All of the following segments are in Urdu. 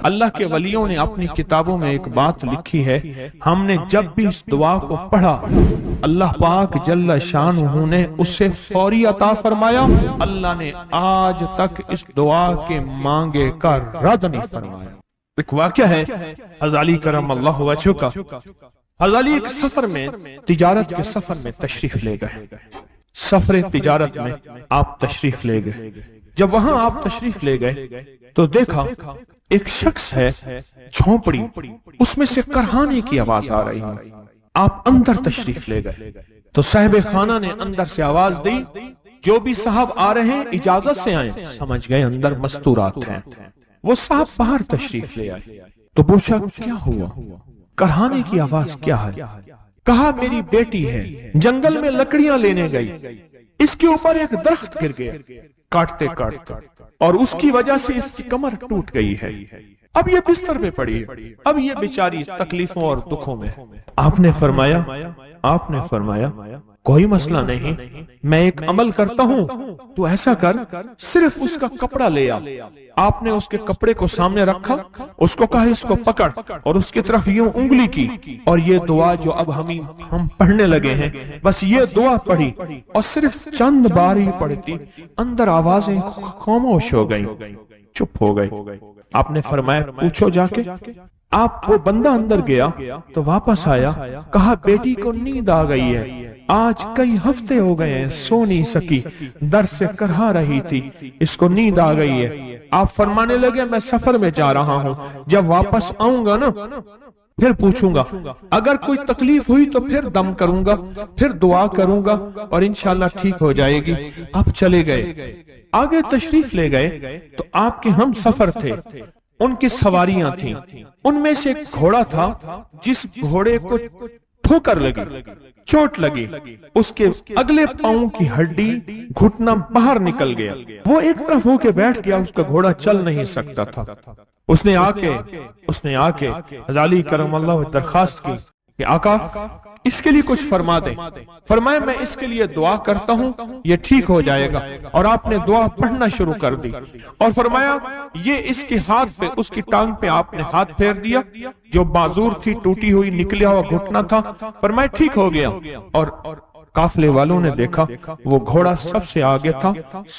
اللہ کے ولیوں نے اپنی کتابوں میں ایک بات لکھی ہے، ہم نے جب بھی اس دعا کو پڑھا اللہ پاک جل شانہ نے اسے فوری عطا فرمایا، اللہ نے آج تک اس دعا کے مانگے کا رد نہیں فرمایا۔ ایک واقعہ ہے حضرت علی کرم اللہ وجہہ کا۔ حضرت علی ایک سفر میں، تجارت کے سفر میں تشریف لے گئے، سفر تجارت میں آپ تشریف لے گئے۔ جب وہاں آپ تشریف لے گئے تو دیکھا ایک شخص ہے جھونپڑی، اس میں سے کرہانے کی آواز آ رہی ہے۔ آپ اندر تشریف لے گئے تو صاحب خانہ نے اندر سے آواز دی، جو بھی صاحب آ رہے ہیں اجازت سے آئیں۔ سمجھ گئے اندر مستورات ہیں۔ وہ صاحب باہر تشریف لے آئے تو پوچھا کیا ہوا، کرہانے کی آواز کیا ہے؟ کہا میری بیٹی ہے، جنگل میں لکڑیاں لینے گئی، اس کے اوپر ایک درخت گر گیا کاٹتے کاٹتے، اور اس کی وجہ سے اس کی کمر ٹوٹ گئی ہے، اب یہ بستر پہ پڑی ہے، اب یہ بیچاری تکلیفوں اور دکھوں میں۔ آپ نے فرمایا کوئی مسئلہ نہیں، میں ایک عمل کرتا ہوں، تو ایسا کر صرف اس کا کپڑا لے آ۔ آپ نے اس کے کپڑے کو سامنے رکھا، اس کو کہا اس کو پکڑ، اور اس کی طرف یوں انگلی کی، اور یہ دعا جو اب ہم پڑھنے لگے ہیں، بس یہ دعا پڑھی، اور صرف چند بار ہی پڑھتی اندر آوازیں خاموش ہو گئیں، چپ ہو گئے۔ آپ نے فرمایا پوچھو جا کے۔ آپ وہ بندہ اندر گیا تو واپس آیا، کہا بیٹی کو نیند آ گئی ہے، آج کئی ہفتے ہو گئے ہیں سو نہیں سکی، در سے کرہا رہی تھی، اس کو نیند آ گئی ہے۔ آپ فرمانے لگے میں سفر میں جا رہا ہوں، جب واپس آؤں گا نا پھر پوچھوں گا، اگر کوئی تکلیف ہوئی تو پھر دم کروں گا، پھر دعا کروں گا، اور انشاءاللہ ٹھیک ہو جائے گی۔ آپ چلے گئے، آگے تشریف لے گئے تو آپ کے ہم سفر تھے، ان کی سواریاں تھیں، ان میں سے ایک گھوڑا تھا جس گھوڑے کو ٹھوکر لگی، چوٹ لگی، اس کے اگلے پاؤں کی ہڈی گھٹنا باہر نکل گیا، وہ ایک طرف ہو کے بیٹھ گیا، اس کا گھوڑا چل نہیں سکتا تھا۔ اس نے آ کے حضرت علی کرم اللہ درخواست کی کہ آقا اس کے لیے کچھ فرما دیں۔ فرمایا میں اس کے لیے دعا کرتا ہوں، یہ ٹھیک ہو جائے گا، اور آپ نے دعا پڑھنا شروع کر دی، اور فرمایا یہ اس کے ہاتھ پہ، اس کی ٹانگ پہ آپ نے ہاتھ پھیر دیا، جو معذور تھی ٹوٹی ہوئی نکلیا ہوا گھٹنا تھا، فرمایا ٹھیک ہو گیا۔ اور قافلے والوں نے دیکھا وہ گھوڑا سب سے آگے تھا،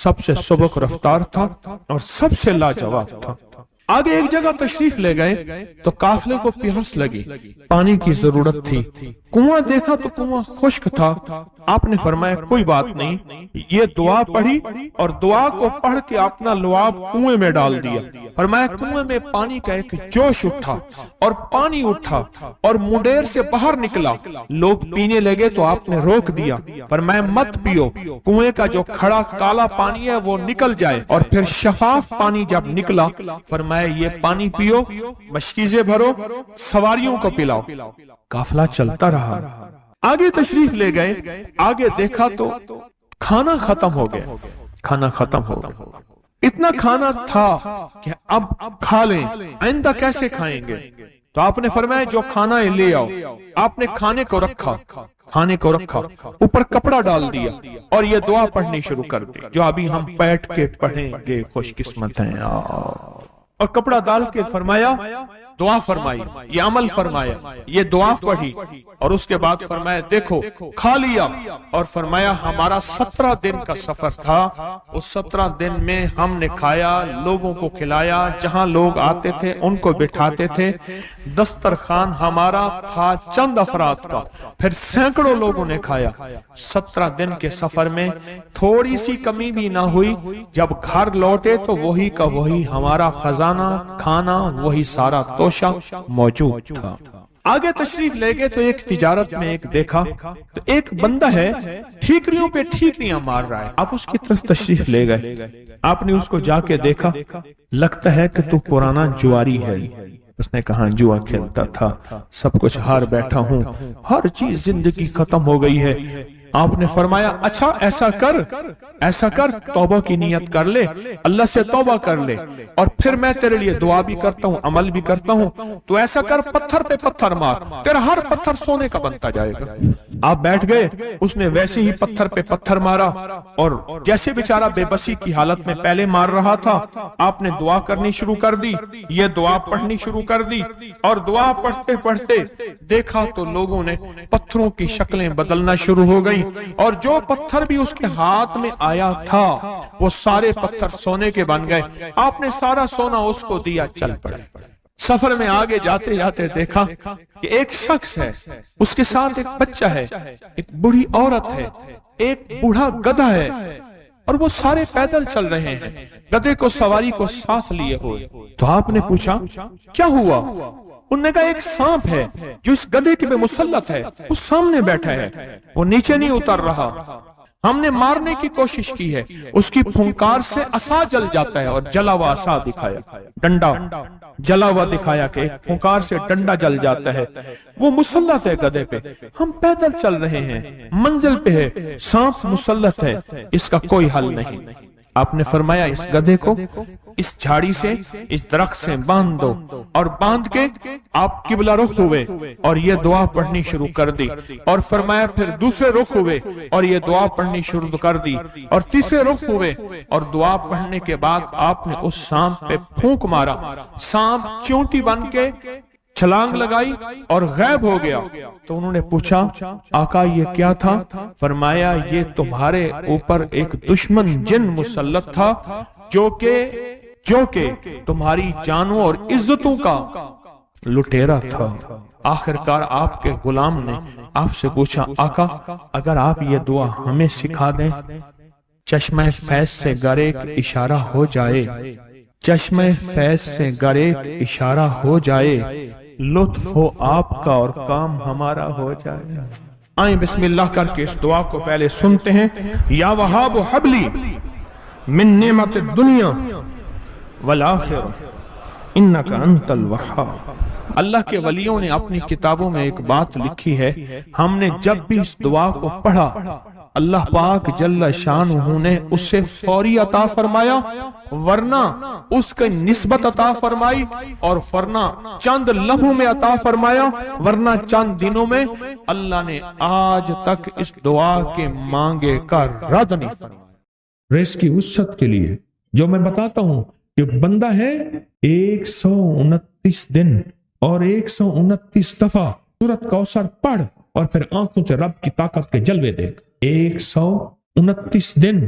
سب سے سبک رفتار تھا، اور سب سے لاجواب تھا۔ آگے ایک جگہ تشریف لے گئے تو قافلے کو پیاس لگی، پانی کی ضرورت تھی، کنواں دیکھا تو کنواں خشک تھا۔ آپ نے فرمایا کوئی بات نہیں، یہ دعا پڑھی اور دعا کو پڑھ کے اپنا لعاب کنویں میں ڈال دیا۔ فرمایا کنویں میں پانی کا ایک جوش اٹھا اور پانی اٹھا اور منڈیر سے باہر نکلا، لوگ پینے لگے تو آپ نے روک دیا، فرمایا مت پیو، کنویں کا جو کھڑا کالا پانی ہے وہ نکل جائے، اور پھر شفاف پانی جب نکلا فرمایا یہ پانی پیو، مشکیزیں بھرو، سواریوں کو پلاؤ۔ قافلہ چلتا رہا، آگے تشریف لے گئے، آگے دیکھا تو کھانا ختم ہو گیا، اتنا کھانا تھا کہ اب کھا لیں، آئندہ کیسے کھائیں گے؟ تو آپ نے فرمایا جو کھانا ہے لے آؤ۔ آپ نے کھانے کو رکھا، اوپر کپڑا ڈال دیا، اور یہ دعا پڑھنی شروع کر دی جو ابھی ہم بیٹھ کے پڑھیں گے، خوش قسمت ہیں۔ اور کپڑا ڈال کے فرمایا دعا فرمائی، یہ عمل فرمایا، یہ دعا پڑھی، اور اس کے بعد فرمایا دیکھو کھا لیا، اور فرمایا ہمارا 17 دن کا سفر تھا، اس 17 دن میں ہم نے کھایا، لوگوں کو کھلایا، جہاں لوگ آتے تھے ان کو بٹھاتے تھے، دسترخوان ہمارا تھا چند افراد کا، پھر سینکڑوں لوگوں نے کھایا۔ 17 دن کے سفر میں تھوڑی سی کمی بھی نہ ہوئی، جب گھر لوٹے تو وہی کا وہی ہمارا خزانہ، کھانا وہی سارا توشہ موجود تھا۔ آگے تشریف لے گئے تو ایک تجارت میں ایک دیکھا تو ایک بندہ ہے ٹھیکریوں پہ ٹھیکریاں مار رہا ہے، آپ اس کی طرف تشریف لے گئے، آپ نے اس کو جا کے دیکھا، لگتا ہے کہ تو پرانا جواری ہے۔ اس نے کہا جوا کھیلتا تھا، سب کچھ ہار بیٹھا ہوں، ہر چیز زندگی ختم ہو گئی ہے، آپ نے فرمایا اچھا ایسا کر توبہ کی نیت کر لے، اللہ سے توبہ کر لے، اور پھر میں تیرے لیے دعا بھی کرتا ہوں، عمل بھی کرتا ہوں، تو ایسا کر پتھر پہ پتھر مار، تیرا ہر پتھر سونے کا بنتا جائے گا۔ آپ بیٹھ گئے، اس نے ویسے ہی پتھر پہ پتھر مارا، اور جیسے بیچارہ بے بسی کی حالت میں پہلے مار رہا تھا، آپ نے دعا کرنی شروع کر دی، یہ دعا پڑھنی شروع کر دی، اور دعا پڑھتے پڑھتے دیکھا تو لوگوں نے پتھروں کی شکلیں بدلنا شروع ہو گئیں، اور جو پتھر بھی اس کے ہاتھ میں آیا تھا وہ سارے پتھر سونے کے بن گئے۔ آپ نے سارا سونا اس کو دیا، چل پڑے۔ سفر میں آگے جاتے جاتے دیکھا کہ ایک شخص ہے، اس کے ساتھ ایک بچہ ہے، ایک بوڑھی عورت ہے، ایک بوڑھا گدھا ہے، اور وہ سارے پیدل چل رہے ہیں، گدھے کو سواری کو ساتھ لیے ہوئے۔ تو آپ نے پوچھا کیا ہوا؟ انہوں نے کہا ایک سانپ ہے جو اس گدھے کے پہ مسلط ہے، وہ سامنے بیٹھا ہے، وہ نیچے نہیں اتر رہا، ہم نے مارنے کی کوشش کی ہے، اس کی پھنکار سے عصا جل جاتا ہے، اور جلا ہوا عصا دکھایا، ڈنڈا جلا ہوا دکھایا کہ ایک پھنکار سے ڈنڈا جل جاتا ہے، وہ مسلط ہے گدھے پہ، ہم پیدل چل رہے ہیں، منزل پہ ہے، سانپ مسلط ہے، اس کا کوئی حل نہیں۔ آپ نے فرمایا اس گدھے کو اس جھاڑی سے، اس درخت سے باندھ دو، اور باندھ کے آپ قبلہ رخ ہوئے اور یہ دعا پڑھنی شروع کر دی، اور فرمایا پھر دوسرے رخ ہوئے اور یہ دعا پڑھنی شروع کر دی، اور تیسرے رخ ہوئے، اور دعا پڑھنے کے بعد آپ نے اس سانپ پہ پھونک مارا، سانپ چونٹی بن کے چھلانگ لگائی اور غائب ہو گیا۔ تو انہوں نے پوچھا آقا یہ کیا تھا؟ فرمایا یہ تمہارے اوپر ایک دشمن جن مسلط تھا جو کہ تمہاری جانوں اور عزتوں کا لٹیرا تھا۔ آخرکار آپ کے غلام نے آپ سے پوچھا آقا اگر آپ یہ دعا ہمیں سکھا دیں، چشمہ فیض سے گر ایک اشارہ ہو جائے، چشمہ فیض سے گر ایک اشارہ ہو جائے، لطف ہو آپ کا اور کام ہمارا ہو جائے۔ آئیں بسم اللہ کر کے اس دعا کو پہلے سنتے ہیں۔ یا وہاب حبلی من نعمت الدنیا والآخرہ انک انت الوہاب۔ اللہ کے ولیوں نے اپنی کتابوں میں ایک بات لکھی ہے، ہم نے جب بھی اس دعا کو پڑھا اللہ پاک جل شانہ نے اسے فوری عطا فرمایا، ورنہ اس کی نسبت عطا فرمائی، اور ورنہ چند لمحوں میں عطا فرمایا، ورنہ چند دنوں میں۔ اللہ نے آج تک اس دعا کے مانگے کا رد نہیں فرمایا۔ رزق کی وسعت کے لیے جو میں بتاتا ہوں کہ بندہ ہے 129 دن اور 129 دفعہ سورۃ کوثر پڑھ اور پھر آنکھوں سے رب کی طاقت کے جلوے دیکھ۔ 129 دن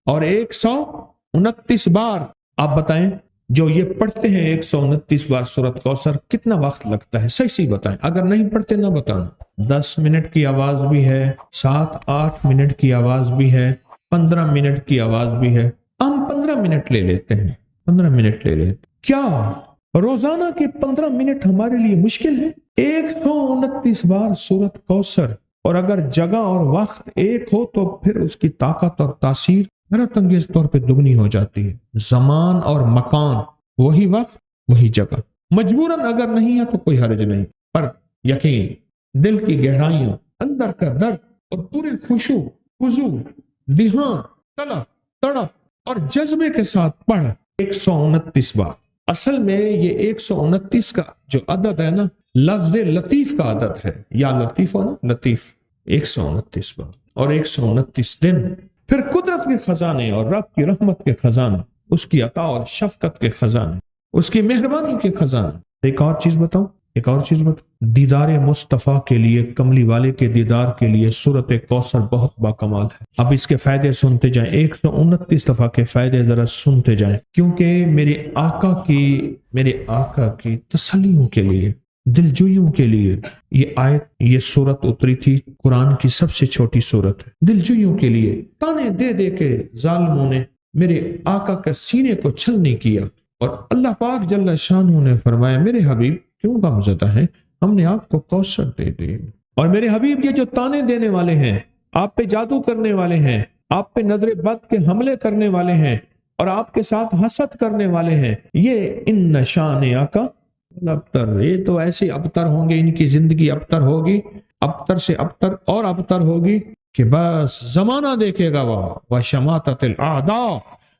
اور 129 بار آپ بتائیں جو یہ پڑھتے ہیں 129 بار سورۃ کوثر کتنا وقت لگتا ہے؟ صحیح بتائیں، اگر نہیں پڑھتے نہ بتانا۔ 10 منٹ کی آواز بھی ہے، 7-8 منٹ کی آواز بھی ہے، 15 منٹ کی آواز بھی ہے، ہم 15 منٹ لے لیتے ہیں، 15 منٹ لے لیتے۔ کیا روزانہ کے 15 منٹ ہمارے لیے مشکل ہے؟ 129 بار سورۃ کوثر، اور اگر جگہ اور وقت ایک ہو تو پھر اس کی طاقت اور تاثیر حیرت انگیز طور پہ دگنی ہو جاتی ہے۔ زمان اور مکان، وہی وقت وہی جگہ، مجبوراً اگر نہیں ہے تو کوئی حرج نہیں، پر یقین، دل کی گہرائیوں، اندر کا درد اور پورے خشوع خضوع، دھیان، طلب، تڑپ اور جذبے کے ساتھ پڑھ 129 بار۔ اصل میں یہ 129 کا جو عدد ہے نا، لفظ لطیف کا عدد ہے، یا لطیف ہو نا، لطیف، 129 بار اور 129 دن۔ پھر قدرت کے خزانے اور رب کی رحمت کے خزانے، اس کی عطا اور شفقت کے خزانے، اس کی مہربانی کے خزانے۔ ایک اور چیز بتاؤں، دیدار مصطفیٰ کے لیے، کملی والے کے دیدار کے لیے سورۃ کوثر بہت باکمال ہے۔ اب اس کے فائدے سنتے جائیں، 129 دفعہ کے فائدے ذرا سنتے جائیں، کیونکہ میرے آقا کی تسلیوں کے لیے، دلجوئیوں کے لیے یہ آیت، یہ سورت اتری تھی۔ قرآن کی سب سے چھوٹی سورت ہے۔ دلجوئیوں کے لیے تانے دے دے کے ظالموں نے میرے آقا کے سینے کو چھلنی کیا، اور اللہ پاک جل شانہ نے فرمایا میرے حبیب کیوں غمزدہ ہیں، ہم نے آپ کو کوثر دے دی۔ اور میرے حبیب یہ جو تانے دینے والے ہیں، آپ پہ جادو کرنے والے ہیں، آپ پہ نظر بد کے حملے کرنے والے ہیں، اور آپ کے ساتھ حسد کرنے والے ہیں، یہ ان نشان آقا ابتر، یہ تو ایسے ابتر ہوں گے، ان کی زندگی ابتر ہوگی، ابتر سے ابتر اور ابتر ہوگی، کہ بس زمانہ دیکھے گا وہ شماتت الاعداء،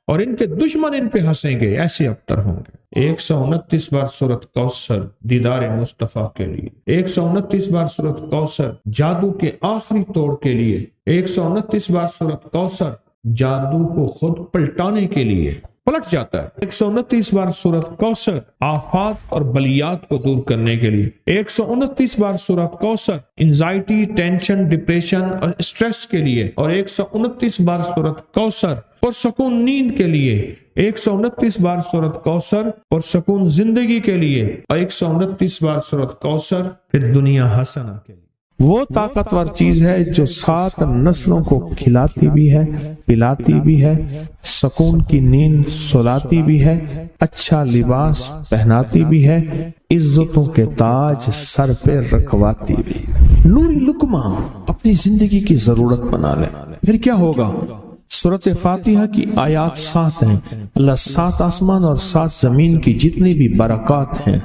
اور ان کے دشمن ان پہ ہنسیں گے، ایسے ابتر ہوں گے۔ 129 بار سورۃ کوثر دیدار مصطفیٰ کے لیے، 129 بار سورۃ کوثر جادو کے آخری توڑ کے لیے، 129 بار سورۃ کوثر جادو کو خود پلٹانے کے لیے، پلٹ جاتا ہے۔ 129 بار سورۃ کوثر آفات اور بلیات کو دور کرنے کے لیے، 129 بار سورۃ کوثر انزائٹی، ٹینشن، ڈپریشن اور اسٹریس کے لیے، اور 129 بار سورۃ کوثر پرسکون نیند کے لیے، 129 بار سورۃ کوثر پرسکون زندگی کے لیے، اور 129 بار سورۃ کوثر پھر دنیا حسنہ کے لیے۔ وہ طاقتور چیز ہے جو 7 نسلوں کو کھلاتی بھی ہے، پلاتی بھی ہے، سکون کی نیند سلاتی بھی ہے، اچھا لباس پہناتی بھی ہے، عزتوں کے تاج سر پہ رکھواتی بھی ہے۔ نوری لقمہ اپنی زندگی کی ضرورت بنا لے، پھر کیا ہوگا؟ سورۃ فاتحہ کی آیات 7 ہیں۔ اللہ 7 آسمان اور 7 زمین کی جتنی بھی برکات ہیں،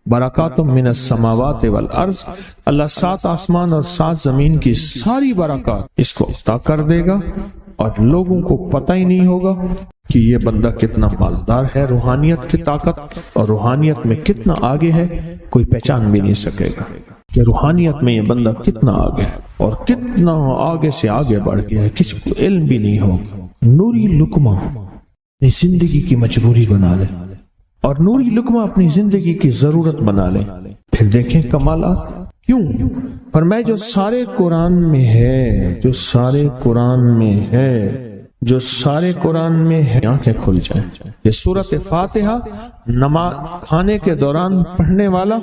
برکات من السماوات والارض، اللہ 7 آسمان اور 7 زمین کی ساری برکات اس کو عطا کر دے گا، اور لوگوں کو پتہ ہی نہیں ہوگا کہ یہ بندہ کتنا مالدار ہے، روحانیت کی طاقت اور روحانیت میں کتنا آگے ہے، کوئی پہچان بھی نہیں سکے گا کہ روحانیت میں یہ بندہ کتنا آگے ہے اور کتنا آگے سے آگے بڑھ گیا ہے، کسی کو علم بھی نہیں ہوگا۔ نوری لقمہ اپنی زندگی کی مجبوری بنا لے، اور نوری لقمہ اپنی زندگی کی ضرورت بنا لے، پھر دیکھیں کمالات۔ کیوں؟ فرمائے جو سارے قرآن میں ہے، جو سارے قرآن میں ہے، جو سارے قرآن میں ہے، آنکھیں کھل جائیں۔ یہ سورۃ فاتحہ نماز کھانے کے دوران پڑھنے والا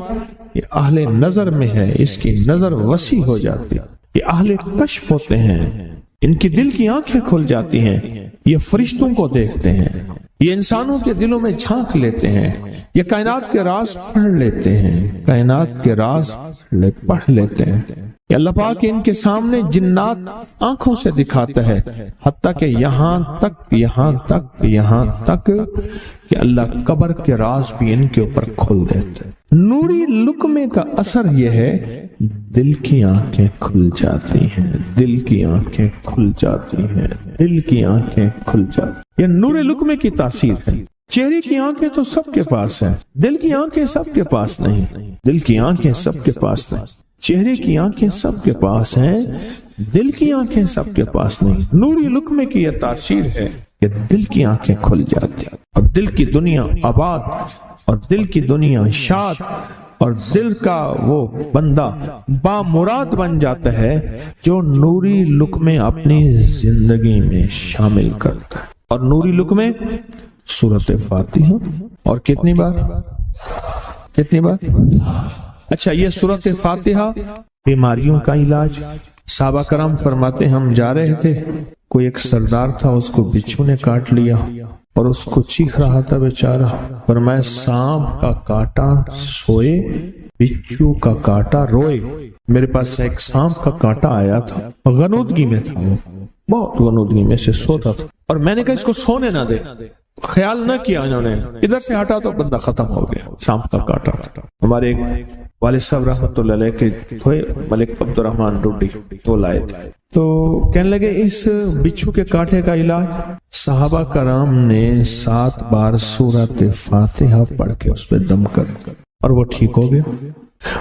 یہ اہل نظر میں ہے، اس کی نظر وسیع ہو جاتی ہے، یہ اہل کشف ہوتے ہیں، ان کی دل کی آنکھیں کھل جاتی ہیں، یہ فرشتوں کو دیکھتے ہیں، یہ انسانوں کے دلوں میں جھانک لیتے ہیں، یہ کائنات کے راز پڑھ لیتے ہیں، کائنات کے راز پڑھ لیتے ہیں۔ کہ اللہ پاک ان کے سامنے جنات آنکھوں سے دکھاتا ہے، حتیٰ کہ یہاں تک کہ اللہ قبر کے راز بھی ان کے اوپر کھول دیتے ہیں۔ نوری لقمے کا اثر یہ ہے، دل کی آنکھیں کھل جاتی ہیں، دل کی آنکھیں کھل جاتی ہیں، دل کی آنکھیں کھل جاتی ہیں۔ یہ نور لقمے کی تاثیر ہے۔ چہرے کی آنکھیں تو سب کے پاس ہیں، دل کی آنکھیں سب کے پاس نہیں، دل کی آنکھیں سب کے پاس نہیں، چہرے کی آنکھیں سب کے پاس ہیں، دل کی آنکھیں سب کے پاس نہیں۔ نوری لقمے کی یہ تاثیر ہے کہ دل کی آنکھیں کھل جاتی ہیں، اور دل کی دنیا آباد، اور دل کی دنیا شاد، اور دل کا وہ بندہ بامراد بن جاتا ہے جو نوری لقمے اپنی زندگی میں شامل کرتا ہے۔ اور نوری لقمے سورۃ فاتحہ، اور کتنی بار؟ اچھا، یہ سورۃ فاتحہ بیماریوں کا علاج۔ صحابہ کرام فرماتے ہم جا رہے تھے، کوئی ایک سردار تھا، اس کو بچھو نے کاٹ لیا اور اس کو چیخ رہا تھا بیچارہ، فرمایا سانپ کا کاٹا سوئے، بچھو کا کاٹا روئے۔ میرے پاس ایک سانپ کا کاٹا آیا تھا، غنودگی میں تھا، وہ بہت غنودگی میں سے سوتا تھا، اور میں نے کہا اس کو سونے نہ دے، خیال نہ کیا انہوں نے، ادھر سے ہٹا تو بندہ ختم ہو گیا، سانپ کا کاٹا تھا۔ ہمارے ایک والد صاحب رحمۃ اللہ علیہ کے تھے، ملک عبد الرحمن ڈوڈی، وہ لائے تھے، تو کہنے لگے اس بچھو کے کاٹے کا علاج، صحابہ کرام نے 7 بار سورۃ فاتحہ پڑھ کے اس پہ دم کر اور وہ ٹھیک ہو گیا۔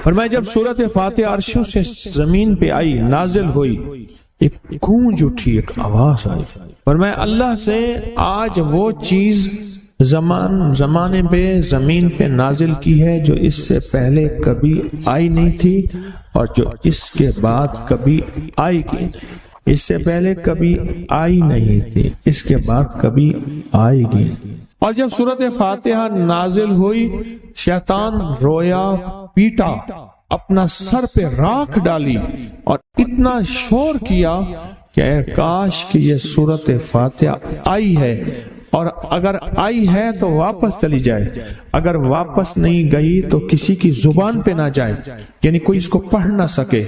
فرمایا جب سورۃ فاتحہ عرشوں سے زمین پہ آئی، نازل ہوئی، ایک گونج اٹھی، ایک آواز آئی، فرمایا اللہ سے آج وہ چیز زمانے پہ زمین پہ نازل کی ہے جو اس سے پہلے کبھی آئی نہیں تھی، اور جو اس کے بعد کبھی آئے گی نہیں۔ اس سے پہلے کبھی آئی نہیں تھی، اس کے بعد کبھی آئے گی۔ اور جب سورۃ فاتحہ نازل ہوئی، شیطان رویا، پیٹا، اپنا سر پہ راکھ ڈالی اور اتنا شور کیا کہ کاش کہ یہ سورۃ فاتحہ آئی ہے، اور اگر آئی ہے تو واپس چلی جائے، اگر واپس نہیں گئی تو کسی کی زبان پہ نہ جائے، یعنی کوئی اس کو پڑھ نہ سکے،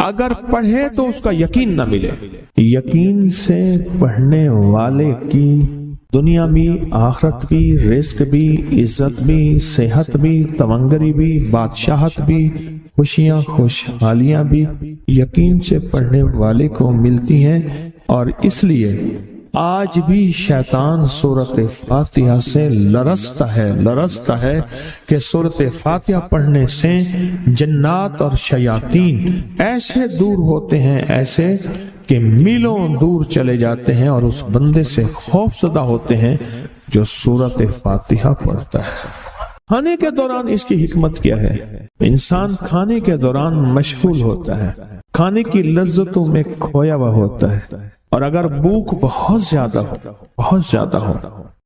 اگر پڑھے تو اس کا یقین نہ ملے۔ یقین سے پڑھنے والے کی دنیا بھی، آخرت بھی، رزق بھی، عزت بھی، صحت بھی، تونگری بھی، بادشاہت بھی، خوشیاں خوشحالیاں بھی یقین سے پڑھنے والے کو ملتی ہیں۔ اور اس لیے آج بھی شیطان سورۃ فاتحہ سے لرزتا ہے کہ سورۃ فاتحہ پڑھنے سے جنات اور شیاطین ایسے دور ہوتے ہیں، ایسے کہ میلوں دور چلے جاتے ہیں، اور اس بندے سے خوف زدہ ہوتے ہیں جو سورۃ فاتحہ پڑھتا ہے۔ کھانے کے دوران اس کی حکمت کیا ہے؟ انسان کھانے کے دوران مشغول ہوتا ہے، کھانے کی لذتوں میں کھویا ہوا ہوتا ہے، اور اگر بھوک بہت زیادہ ہو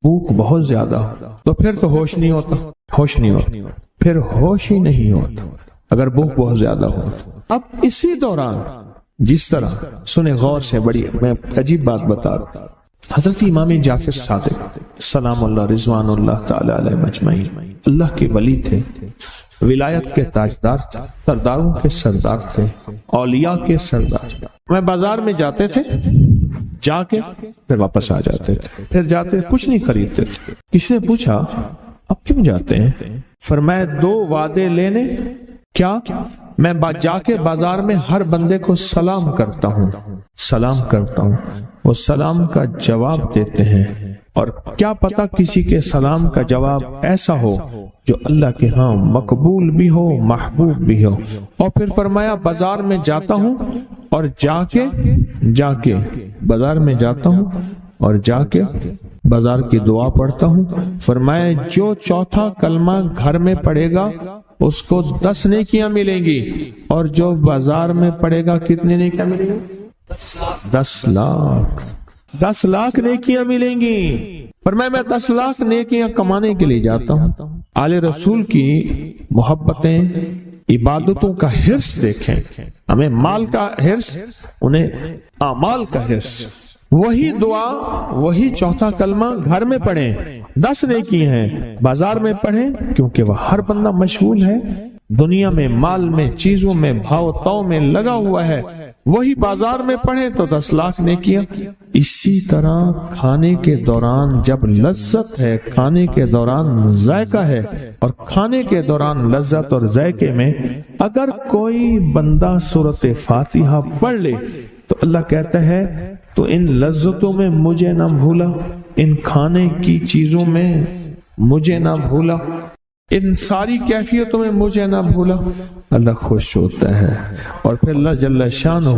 بھوک بہت زیادہ ہو تو پھر تو ہوش نہیں ہوتا، پھر ہوش ہی نہیں ہوتا اگر بھوک بہت زیادہ ہو۔ اب اسی دوران جس طرح سنے غور سے، بڑی میں عجیب بات بتا رہا ہوں، حضرت امام جعفر صادق سلام اللہ رضوان اللہ تعالی علیہ مجمعین اللہ کے ولی تھے، ولایت کے تاجدار تھے، سرداروں کے سردار تھے، اولیاء کے سردار تھے۔ میں بازار میں جاتے تھے، جا کے پھر واپس آ جاتے تھے، پھر جاتے کچھ نہیں خریدتے تھے۔ کسی نے پوچھا اب کیوں جاتے ہیں؟ فرمایا 2 وعدے لینے، کیا؟ میں جا کے بازار میں ہر بندے کو سلام کرتا ہوں، وہ سلام کا جواب دیتے ہیں، اور کیا پتا کسی کے سلام کا جواب ایسا ہو جو اللہ کے ہاں مقبول بھی ہو، محبوب بھی ہو۔ اور پھر فرمایا بازار میں جاتا ہوں اور جا کے بازار میں جاتا ہوں اور جا کے بازار کی دعا پڑھتا ہوں۔ فرمایا جو چوتھا کلمہ گھر میں پڑھے گا اس کو 10 نیکیاں ملیں گی، اور جو بازار میں پڑھے گا کتنے نیکیاں ملیں گی؟ 10 لاکھ نیکیاں ملیں گی۔ فرمایا میں 10 لاکھ نیکیاں کمانے کے لیے جاتا ہوں۔ آل رسول کی محبتیں، عبادتوں کا حرص دیکھیں، ہمیں مال کا حرص، انہیں اعمال کا حرص۔ وہی دعا، وہی چوتھا کلمہ گھر میں پڑھیں، 10 نیکی ہیں، بازار میں پڑھیں کیونکہ وہ ہر بندہ مشغول ہے، دنیا میں، مال میں، چیزوں میں، بھاؤ تاؤ میں لگا ہوا ہے، وہی بازار میں پڑھیں تو 10 لاکھ نیکیاں۔ اسی طرح کھانے کے دوران جب لذت ہے، کھانے کے دوران ذائقہ ہے، اور کھانے کے دوران لذت اور ذائقے میں اگر کوئی بندہ سورۃ فاتحہ پڑھ لے تو اللہ کہتا ہے تو ان لذتوں میں مجھے نہ بھولا، ان کھانے کی چیزوں میں مجھے نہ بھولا، ان ساری کیفیتوں میں مجھے نہ بھولا۔ اللہ خوش ہوتا ہے، اور پھر اللہ جل شانہ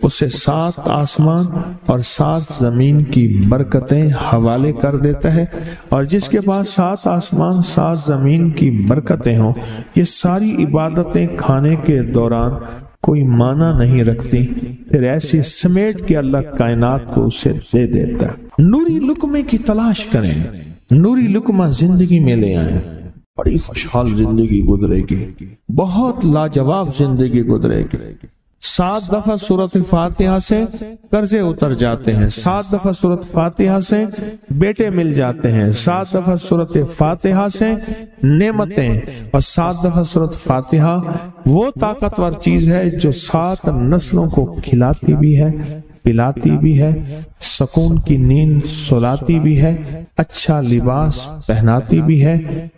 اسے 7 آسمان اور 7 زمین کی برکتیں حوالے کر دیتا ہے، اور جس کے پاس 7 آسمان 7 زمین کی برکتیں ہوں، یہ ساری عبادتیں کھانے کے دوران کوئی معنی نہیں رکھتی، پھر ایسی سمیٹ کے اللہ کائنات کو اسے دے دیتا ہے۔ نوری لقمے کی تلاش کریں، نوری لقمہ زندگی میں لے آئیں، بڑی خوشحال زندگی گزرے گی، بہت لاجواب زندگی گزرے گی۔ 7 دفعہ سورۃ فاتحہ سے قرضے اتر جاتے ہیں، 7 دفعہ سورۃ فاتحہ سے بیٹے مل جاتے ہیں، 7 دفعہ سورۃ فاتحہ سے نعمتیں، اور 7 دفعہ سورۃ فاتحہ وہ طاقتور چیز ہے جو 7 نسلوں کو کھلاتی بھی ہے، پلاتی بھی ہے، سکون کی نیند سلاتی بھی ہے، اچھا لباس پہناتی بھی ہے،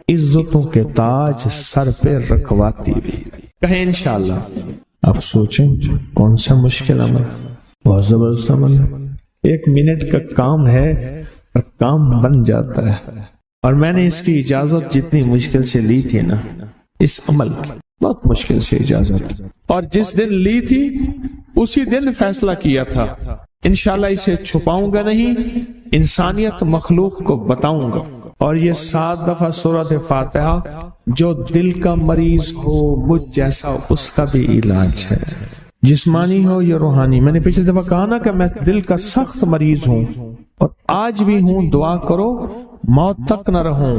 عزتوں کے تاج سر پہ رکھواتی بھی۔ کہیں انشاءاللہ۔ اب سوچیں کون سا مشکل عمل، بہت زبردست عمل ہے، 1 منٹ کا کام ہے اور کام بن جاتا ہے۔ اور میں نے اس کی اجازت جتنی مشکل سے لی تھی نا، اس عمل کی بہت مشکل سے اجازت، اور جس دن لی تھی اسی دن فیصلہ کیا تھا انشاءاللہ اسے چھپاؤں گا نہیں، انسانیت مخلوق کو بتاؤں گا۔ اور یہ 7 دفعہ سورۃ فاتحہ جو دل کا مریض ہو مجھ جیسا اس کا بھی علاج ہے، جسمانی ہو یا روحانی۔ میں نے پچھلی دفعہ کہا نا کہ میں دل کا سخت مریض ہوں اور آج بھی ہوں، دعا کرو موت تک نہ رہوں،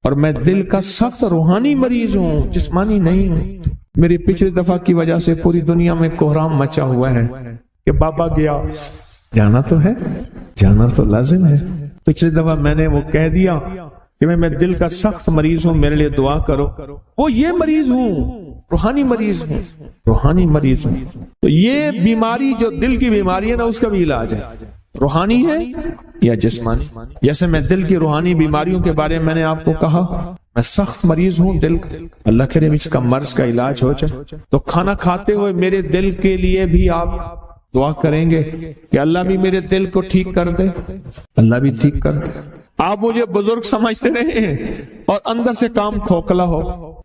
اور میں دل کا سخت روحانی مریض ہوں، جسمانی نہیں ہوں۔ میری پچھلی دفعہ کی وجہ سے پوری دنیا میں کوہرام مچا ہوا ہے کہ بابا گیا، جانا تو ہے، جانا تو لازم ہے۔ پچھلی دفعہ میں نے وہ کہہ دیا کہ میں دل کا سخت مریض ہوں، میرے لیے دعا کرو، وہ یہ مریض ہوں، روحانی مریض ہوں، روحانی مریض ہوں۔ تو یہ بیماری جو دل کی بیماری ہے نا، اس کا بھی علاج ہے، روحانی ہے یا جسمانی؟ جیسے میں دل کی روحانی بیماریوں کے بارے میں نے آپ کو کہا، میں سخت مریض ہوں دل کا، اللہ کرے اس کا مرض کا علاج ہو جائے، تو کھانا کھاتے ہوئے میرے دل کے لیے بھی آپ دعا کریں گے کہ اللہ بھی میرے دل کو ٹھیک کر دے، اللہ بھی ٹھیک کر دے۔ آپ مجھے بزرگ سمجھتے رہے ہیں اور اندر سے کام کھوکھلا ہو،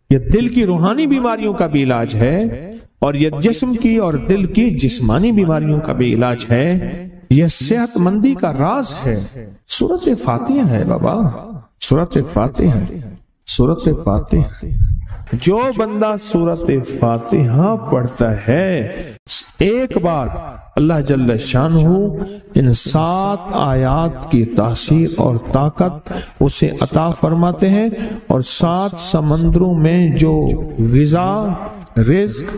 یہ دل کی روحانی بیماریوں کا بھی علاج ہے، اور یہ جسم کی اور دل کی جسمانی بیماریوں کا بھی علاج ہے، یہ صحت مندی کا راز ہے۔ سورۃ فاتحہ ہے بابا، سورۃ فاتحہ، سورۃ فاتحہ۔ جو بندہ سورۃ فاتحہ پڑھتا ہے ایک بار، اللہ جل شانہ ان 7 آیات کی تاثیر اور طاقت اسے عطا فرماتے ہیں، اور 7 سمندروں میں جو غذا، رزق،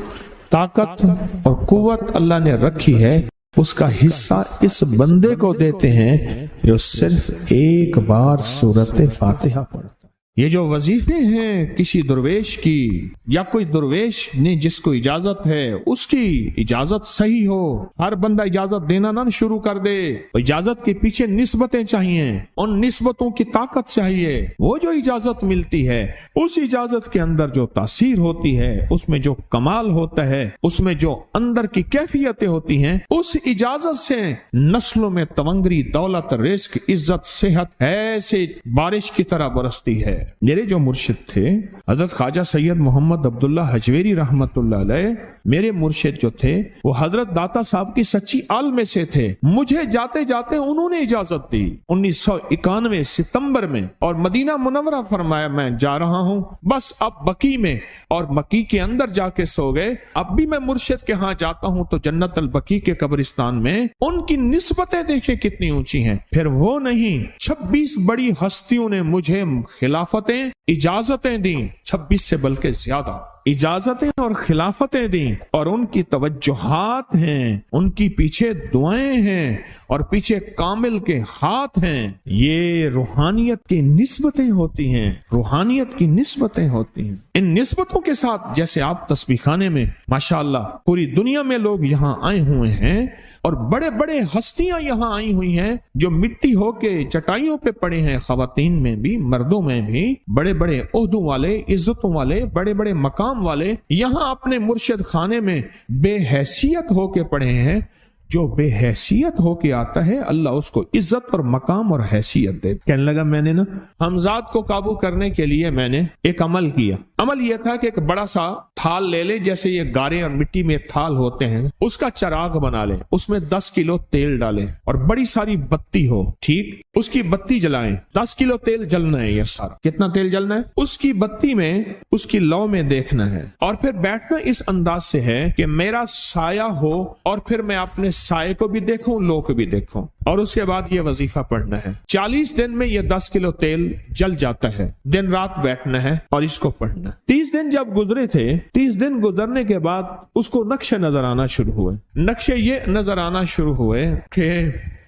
طاقت اور قوت اللہ نے رکھی ہے اس کا حصہ اس بندے کو دیتے ہیں جو صرف ایک بار سورۃ فاتحہ پڑھتا ہے۔ یہ جو وظیفے ہیں کسی درویش کی، یا کوئی درویش نے جس کو اجازت ہے اس کی اجازت صحیح ہو، ہر بندہ اجازت دینا نہ شروع کر دے، اجازت کے پیچھے نسبتیں چاہیے، ان نسبتوں کی طاقت چاہیے۔ وہ جو اجازت ملتی ہے اس اجازت کے اندر جو تاثیر ہوتی ہے، اس میں جو کمال ہوتا ہے، اس میں جو اندر کی کیفیتیں ہوتی ہیں، اس اجازت سے نسلوں میں تونگری، دولت، رزق، عزت، صحت ایسے بارش کی طرح برستی ہے۔ میرے جو مرشد تھے حضرت خواجہ سید محمد عبداللہ حجویری رحمت اللہ علیہ، میرے مرشد جو تھے وہ حضرت داتا صاحب کی سچی آل میں سے تھے۔ مجھے جاتے جاتے انہوں نے اجازت دی 1991 ستمبر میں، اور مدینہ منورہ فرمایا میں جا رہا ہوں، بس اب بقی میں، اور بقی کے اندر جا کے سو گئے۔ اب بھی میں مرشد کے ہاں جاتا ہوں تو جنت البقیع کے قبرستان میں ان کی نسبتیں دیکھیں کتنی اونچی ہیں۔ پھر وہ نہیں، 26 بڑی ہستیوں نے مجھے خلافت اجازتیں دیں، 26 سے بلکہ زیادہ اجازتیں اور خلافتیں دیں، اور ان کی توجہات ہیں، ان کی پیچھے دعائیں ہیں، اور پیچھے کامل کے ہاتھ ہیں۔ یہ روحانیت کی نسبتیں ہوتی ہیں، روحانیت کی نسبتیں ہوتی ہیں۔ ان نسبتوں کے ساتھ جیسے آپ تسبیح خانے میں ماشاءاللہ پوری دنیا میں لوگ یہاں آئے ہوئے ہیں، اور بڑے بڑے ہستیاں یہاں آئی ہوئی ہیں جو مٹی ہو کے چٹائیوں پہ پڑے ہیں، خواتین میں بھی مردوں میں بھی، بڑے بڑے عہدوں والے، عزتوں والے، بڑے بڑے مقام والے یہاں اپنے مرشد خانے میں بے حیثیت ہو کے پڑے ہیں۔ جو بے حیثیت ہو کے آتا ہے اللہ اس کو عزت اور مقام اور حیثیت دے۔ کہنے لگا میں نے نا حمزات کو قابو کرنے کے لیے میں نے ایک عمل کیا۔ عمل یہ تھا کہ ایک بڑا سا تھال لے لیں، جیسے یہ گارے اور مٹی میں تھال ہوتے ہیں، اس کا چراغ بنا لیں، اس میں 10 کلو تیل ڈالیں اور بڑی ساری بتی ہو، ٹھیک، اس کی بتی جلائیں۔ 10 کلو تیل جلنا ہے، یہ سارا کتنا تیل جلنا ہے، اس کی بتی میں، اس کی لو میں دیکھنا ہے، اور پھر بیٹھنا اس انداز سے ہے کہ میرا سایہ ہو، اور پھر میں اپنے سائے کو بھی دیکھوں، لو کو بھی دیکھوں، اور اس کے بعد یہ وظیفہ پڑھنا ہے۔ 40 دن میں یہ 10 کلو تیل جل جاتا ہے، دن رات بیٹھنا ہے اور اس کو پڑھنا ہے۔ 30 دن جب گزرے تھے، 30 دن گزرنے کے بعد اس کو نقشے نظر آنا شروع ہوئے۔ نقشے یہ نظر آنا شروع ہوئے کہ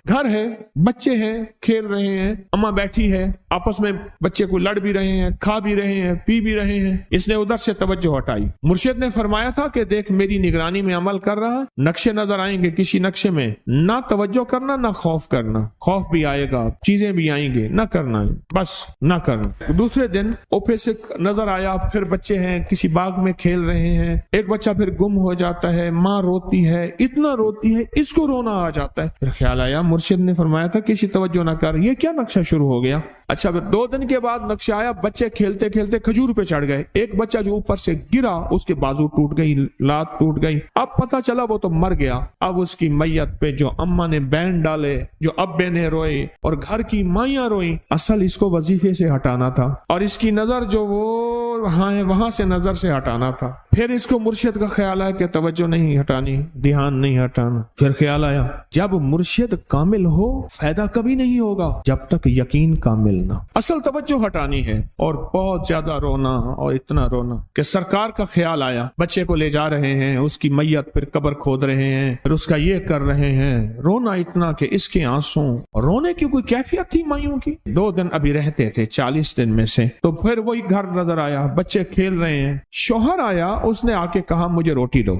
گھر ہے، بچے ہیں، کھیل رہے ہیں، اماں بیٹھی ہے، آپس میں بچے کو لڑ بھی رہے ہیں، کھا بھی رہے ہیں، پی بھی رہے ہیں۔ اس نے ادھر سے توجہ ہٹائی۔ مرشد نے فرمایا تھا کہ دیکھ میری نگرانی میں عمل کر رہا، نقشے نظر آئیں گے، کسی نقشے میں نہ توجہ کرنا نہ خوف کرنا، خوف بھی آئے گا، چیزیں بھی آئیں گے، نہ کرنا، بس نہ کرنا۔ دوسرے دن اوپے سے نظر آیا، پھر بچے ہیں کسی باغ میں کھیل رہے ہیں، ایک بچہ پھر گم ہو جاتا ہے، ماں روتی ہے، اتنا روتی ہے اس کو رونا آ جاتا ہے۔ پھر خیال آیا مرشد نے فرمایا تھا کسی توجہ نہ کر، یہ کیا نقشہ شروع ہو گیا۔ اچھا پھر 2 دن کے بعد نقشہ آیا، بچے کھیلتے کھیلتے کھجور پہ چڑھ گئے، ایک بچہ جو اوپر سے گرا اس کے بازو ٹوٹ گئی، لات ٹوٹ گئی، اب پتہ چلا وہ تو مر گیا۔ اب اس کی میت پہ جو اماں نے بین ڈالے، جو ابے نے روئے اور گھر کی مائیاں روئیں، اصل اس کو وظیفے سے ہٹانا تھا، اور اس کی نظر جو وہ وہاں سے نظر سے ہٹانا تھا۔ پھر اس کو مرشد کا خیال آیا کہ توجہ نہیں ہٹانی، دھیان نہیں ہٹانا۔ پھر خیال آیا جب مرشد کامل ہو فائدہ کبھی نہیں ہوگا جب تک یقین کامل نہ، اصل توجہ ہٹانی ہے۔ اور بہت زیادہ رونا اور اتنا رونا کہ سرکار کا خیال آیا، بچے کو لے جا رہے ہیں، اس کی میت پھر قبر کھود رہے ہیں، پھر اس کا یہ کر رہے ہیں، رونا اتنا کہ اس کے آنسوں، رونے کی کوئی کیفیت تھی مائیوں کی۔ 2 دن ابھی رہتے تھے 40 دن میں سے، تو پھر وہی گھر نظر آیا، بچے کھیل رہے ہیں، شوہر آیا، اس نے آ کے کہا مجھے روٹی دو۔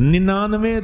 99